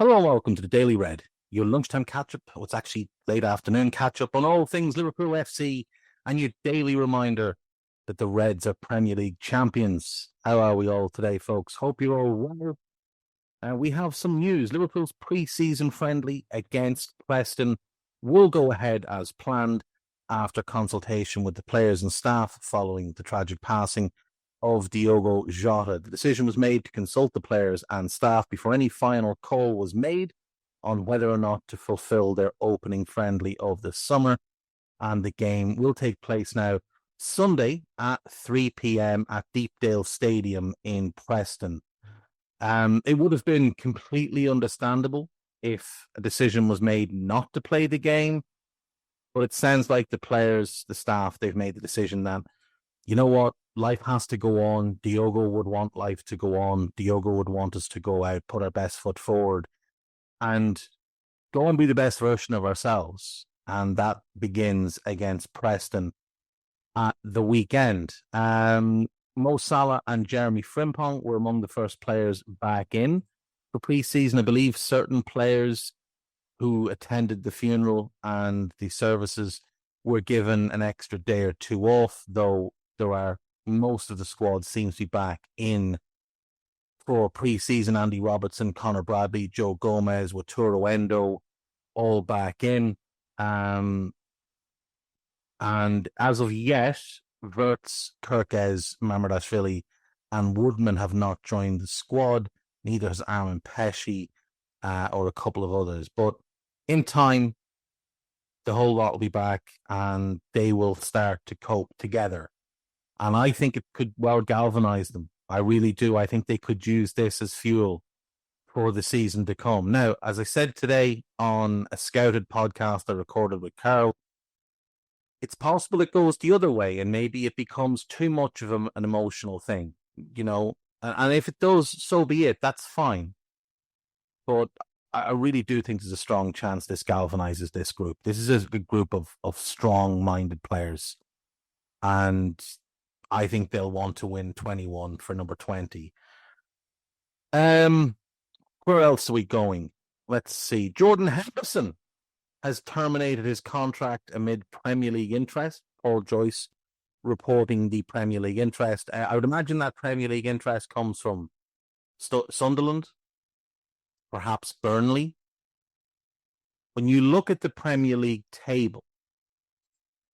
Hello and welcome to the Daily Red, your lunchtime catch-up, it's actually late afternoon catch-up on all things Liverpool FC and your daily reminder that the Reds are Premier League champions. How are we all today, folks? Hope you're all well. We have some news. Liverpool's pre-season friendly against Preston will go ahead as planned after consultation with the players and staff following the tragic passing of Diogo Jota. The decision was made to consult the players and staff before any final call was made on whether or not to fulfill their opening friendly of the summer. And the game will take place now Sunday at 3 p.m. at Deepdale Stadium in Preston. It would have been completely understandable if a decision was made not to play the game, but it sounds like the players, the staff, they've made the decision that, you know what, life has to go on. Diogo would want life to go on. Diogo would want us to go out, put our best foot forward, and go and be the best version of ourselves. And that begins against Preston at the weekend. Mo Salah and Jeremy Frimpong were among the first players back in for pre-season. I believe certain players who attended the funeral and the services were given an extra day or two off, though most of the squad seems to be back in for pre-season. Andy Robertson, Connor Bradley, Joe Gomez, Wataru Endo, all back in. And as of yet, Wirtz, Kirkez, Mamardashvili, and Woodman have not joined the squad. Neither has Armin Pesci or a couple of others. But in time, the whole lot will be back and they will start to cope together. And I think it could well galvanize them. I really do. I think they could use this as fuel for the season to come. Now, as I said today on a Scouted podcast I recorded with Carl, it's possible it goes the other way and maybe it becomes too much of an emotional thing, you know. And if it does, so be it. That's fine. But I really do think there's a strong chance this galvanizes this group. This is a group of strong-minded players. And I think they'll want to win 21 for number 20. Where else are we going? Let's see. Jordan Henderson has terminated his contract amid Premier League interest. Paul Joyce reporting the Premier League interest. I would imagine that Premier League interest comes from Sunderland, perhaps Burnley. When you look at the Premier League table,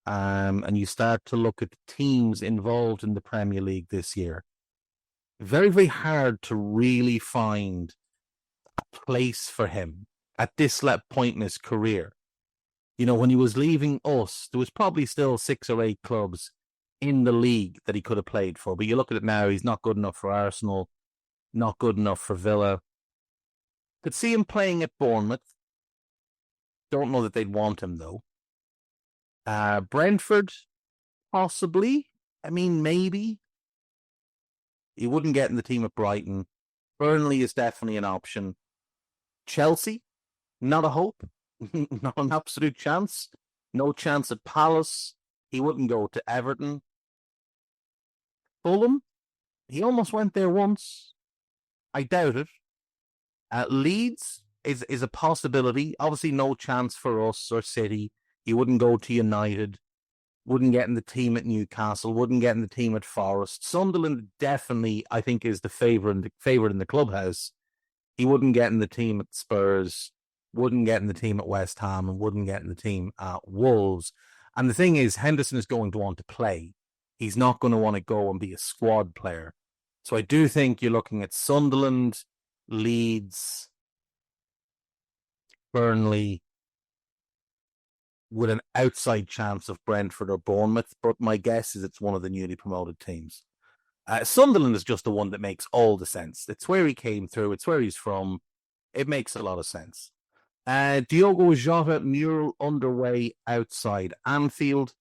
and you start to look at the teams involved in the Premier League this year, very, very hard to really find a place for him at this point in his career. You know, when he was leaving us, there was probably still 6 or 8 clubs in the league that he could have played for. But you look at it now, he's not good enough for Arsenal, not good enough for Villa. Could see him playing at Bournemouth. Don't know that they'd want him, though. Brentford, possibly. I mean, maybe. He wouldn't get in the team at Brighton. Burnley is definitely an option. Chelsea, not a hope. Not an absolute chance. No chance at Palace. He wouldn't go to Everton. Fulham, he almost went there once. I doubt it. Leeds is a possibility. Obviously, no chance for us or City. He wouldn't go to United. Wouldn't get in the team at Newcastle. Wouldn't get in the team at Forest. Sunderland definitely, I think, is the favourite in the clubhouse. He wouldn't get in the team at Spurs. Wouldn't get in the team at West Ham, and wouldn't get in the team at Wolves. And the thing is, Henderson is going to want to play. He's not going to want to go and be a squad player. So I do think you're looking at Sunderland, Leeds, Burnley, with an outside chance of Brentford or Bournemouth. But my guess is it's one of the newly promoted teams. Sunderland is just the one that makes all the sense. It's where he came through. It's where he's from. It makes a lot of sense. Diogo Jota mural underway outside Anfield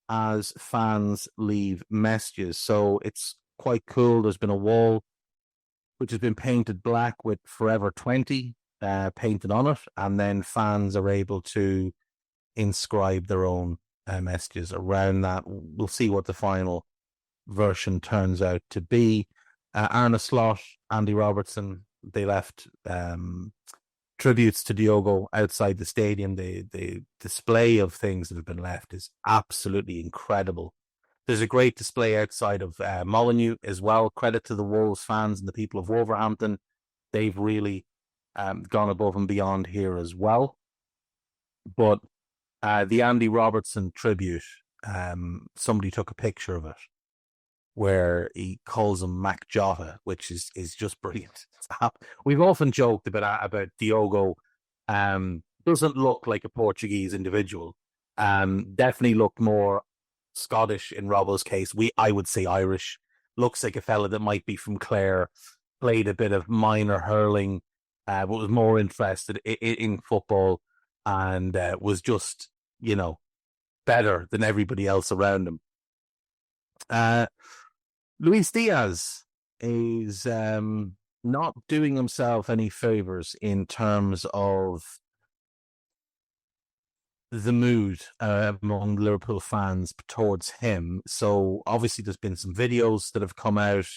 as fans leave messages. So it's quite cool. There's been a wall which has been painted black with Forever 20 painted on it. And then fans are able to inscribe their own messages around that. We'll see what the final version turns out to be. Arne Slot, Andy Robertson, they left tributes to Diogo outside the stadium. The display of things that have been left is absolutely incredible. There's a great display outside of Molineux as well. Credit to the Wolves fans and the people of Wolverhampton. They've really gone above and beyond here as well. But the Andy Robertson tribute, somebody took a picture of it where he calls him Mac Jota, which is just brilliant. We've often joked about Diogo. Doesn't look like a Portuguese individual. Definitely looked more Scottish in Robbo's case. I would say Irish. Looks like a fella that might be from Clare. Played a bit of minor hurling, but was more interested in football, and was just, better than everybody else around him. Luis Diaz is not doing himself any favors in terms of the mood among Liverpool fans towards him. So obviously there's been some videos that have come out.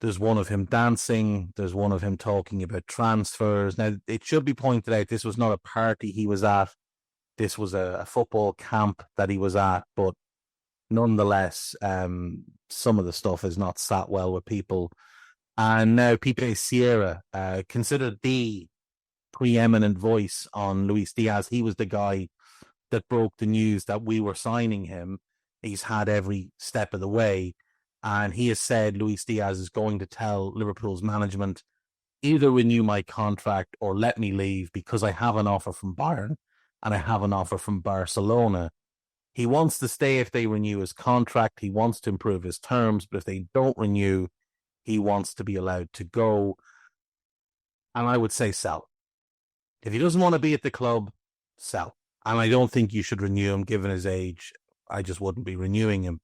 There's one of him dancing. There's one of him talking about transfers. Now, it should be pointed out, this was not a party he was at. This was a football camp that he was at. But nonetheless, some of the stuff has not sat well with people. And now Pipe Sierra, considered the preeminent voice on Luis Diaz. He was the guy that broke the news that we were signing him. He's had every step of the way. And he has said Luis Diaz is going to tell Liverpool's management, either renew my contract or let me leave, because I have an offer from Bayern and I have an offer from Barcelona. He wants to stay if they renew his contract. He wants to improve his terms, but if they don't renew, he wants to be allowed to go. And I would say sell. If he doesn't want to be at the club, sell. And I don't think you should renew him given his age. I just wouldn't be renewing him.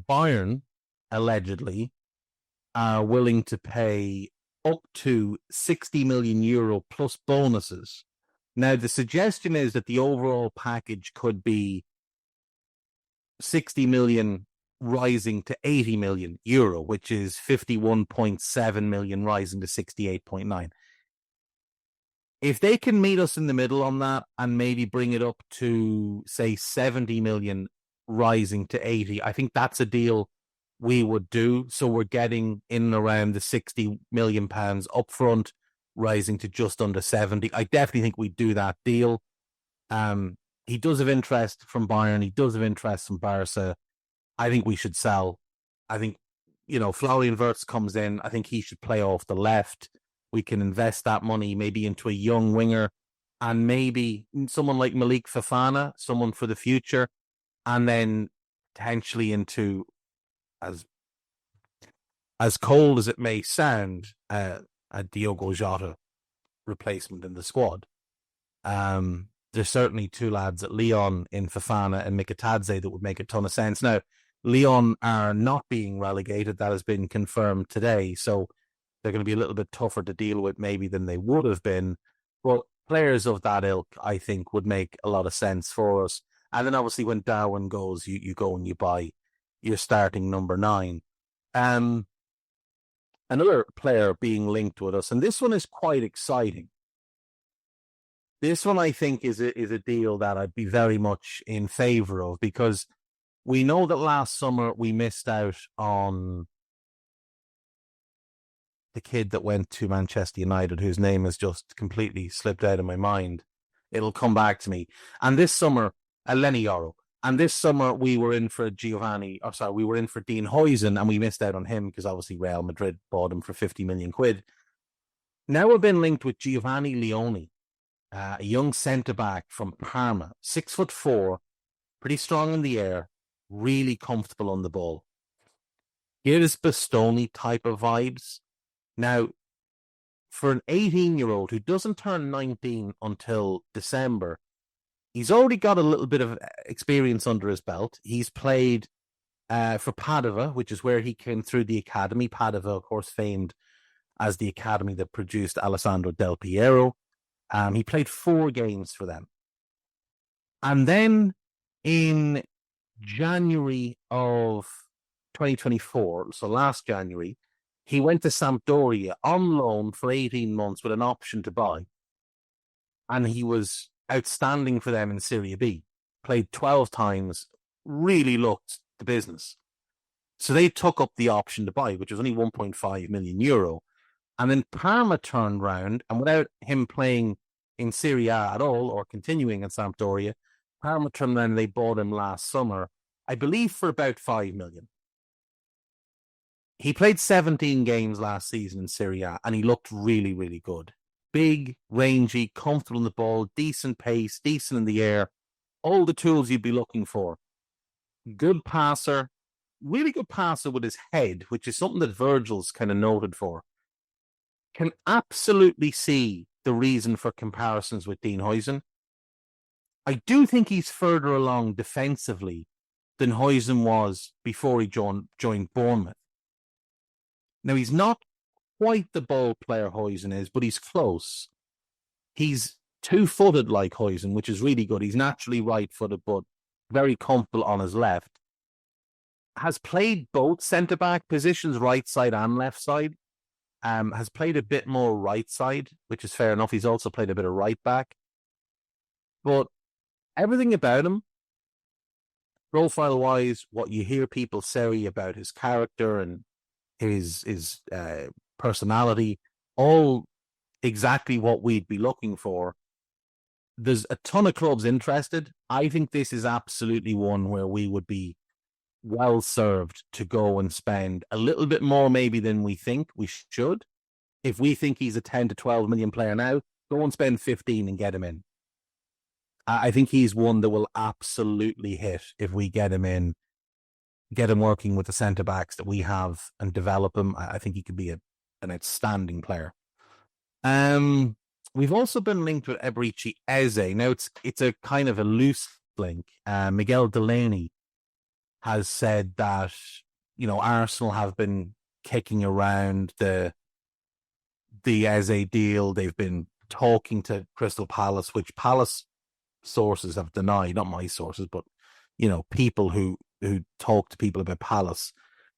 Bayern, allegedly, are willing to pay up to 60 million euro plus bonuses. Now, the suggestion is that the overall package could be 60 million rising to 80 million euro, which is 51.7 million rising to 68.9. If they can meet us in the middle on that and maybe bring it up to, say, 70 million rising to 80, I think that's a deal we would do. So we're getting in and around the 60 million pounds up front, rising to just under 70. I definitely think we'd do that deal. He does have interest from Bayern. He does have interest from Barca. I think we should sell. I think, Florian Wirtz comes in. I think he should play off the left. We can invest that money maybe into a young winger and maybe someone like Malik Fofana, someone for the future, and then potentially into, as cold as it may sound, a Diogo Jota replacement in the squad. There's certainly two lads at Lyon in Fofana and Mikitadze that would make a ton of sense. Now, Lyon are not being relegated. That has been confirmed today. So they're going to be a little bit tougher to deal with maybe than they would have been. But players of that ilk, I think, would make a lot of sense for us. And then obviously when Darwin goes, you go and you buy your starting number 9. Another player being linked with us, and this one is quite exciting. This one, I think, is a deal that I'd be very much in favour of, because we know that last summer we missed out on the kid that went to Manchester United, whose name has just completely slipped out of my mind. It'll come back to me. And this summer, Lenny Yoro. And this summer we were in for Dean Huijsen, and we missed out on him because obviously Real Madrid bought him for 50 million quid. Now we've been linked with Giovanni Leoni, a young centre-back from Parma, 6'4", pretty strong in the air, really comfortable on the ball. Gives Bastoni type of vibes. Now, for an 18-year-old who doesn't turn 19 until December, he's already got a little bit of experience under his belt. He's played for Padova, which is where he came through the academy. Padova, of course, famed as the academy that produced Alessandro Del Piero. He played 4 games for them. And then in January of 2024, so last January, he went to Sampdoria on loan for 18 months with an option to buy. And he was outstanding for them in Serie B. Played 12 times, really looked the business. So they took up the option to buy, which was only 1.5 million euro. And then Parma turned round, and without him playing in Serie A at all or continuing in Sampdoria, Parma turned around and they bought him last summer, I believe for about 5 million. He played 17 games last season in Serie A, and he looked really, really good. Big, rangy, comfortable in the ball, decent pace, decent in the air, all the tools you'd be looking for. Good passer, really good passer with his head, which is something that Virgil's kind of noted for. Can absolutely see the reason for comparisons with Dean Huijsen. I do think he's further along defensively than Huijsen was before he joined Bournemouth. Now, he's not quite the ball player Huijsen is, but he's close. He's two-footed like Huijsen, which is really good. He's naturally right-footed, but very comfortable on his left. Has played both centre-back positions, right side and left side. Has played a bit more right side, which is fair enough. He's also played a bit of right back. But everything about him, profile-wise, what you hear people say about his character and his personality, all exactly what we'd be looking for. There's a ton of clubs interested. I think this is absolutely one where we would be well served to go and spend a little bit more maybe than we think we should. If we think he's a 10 to 12 million player now, go and spend 15 and get him in. I think he's one that will absolutely hit if we get him in, get him working with the centre-backs that we have and develop him. I think he could be an outstanding player. We've also been linked with Eberechi Eze. Now, it's a kind of a loose link. Miguel Delaney has said that, Arsenal have been kicking around the Eze deal. They've been talking to Crystal Palace, which Palace sources have denied, not my sources, but, people who talk to people about Palace.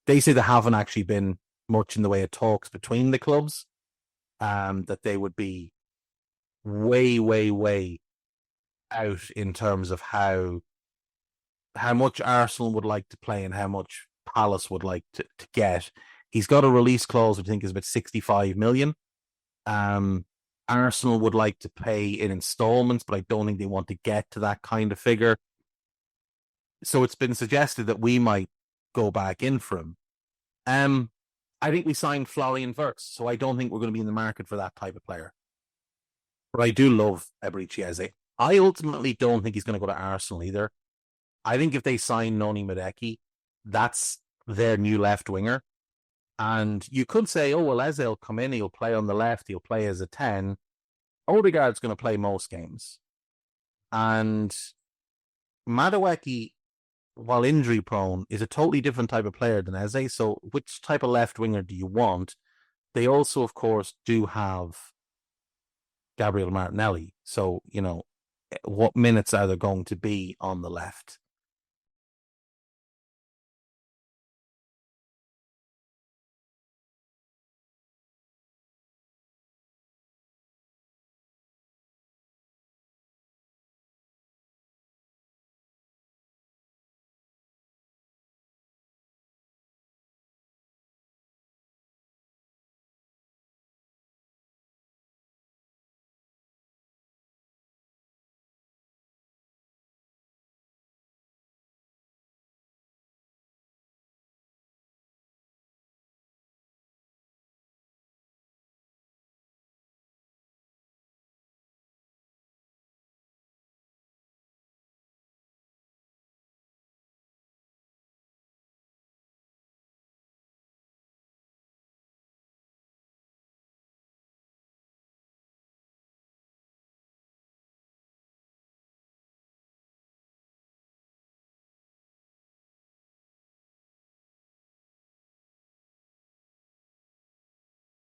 They say there haven't actually been much in the way of talks between the clubs, that they would be way, way, way out in terms of how much Arsenal would like to play and how much Palace would like to get. He's got a release clause, which I think is about 65 million. Arsenal would like to pay in installments, but I don't think they want to get to that kind of figure. So it's been suggested that we might go back in for him. I think we signed Florian Wirtz, so I don't think we're going to be in the market for that type of player. But I do love Eberechi Eze. I ultimately don't think he's going to go to Arsenal either. I think if they sign Noni Madeki, that's their new left winger. And you could say, Eze will come in, he'll play on the left, he'll play as a 10. Odegaard's going to play most games. And Madueke, while injury prone, is a totally different type of player than Eze. So which type of left winger do you want? They also, of course, do have Gabriel Martinelli. So, what minutes are there going to be on the left?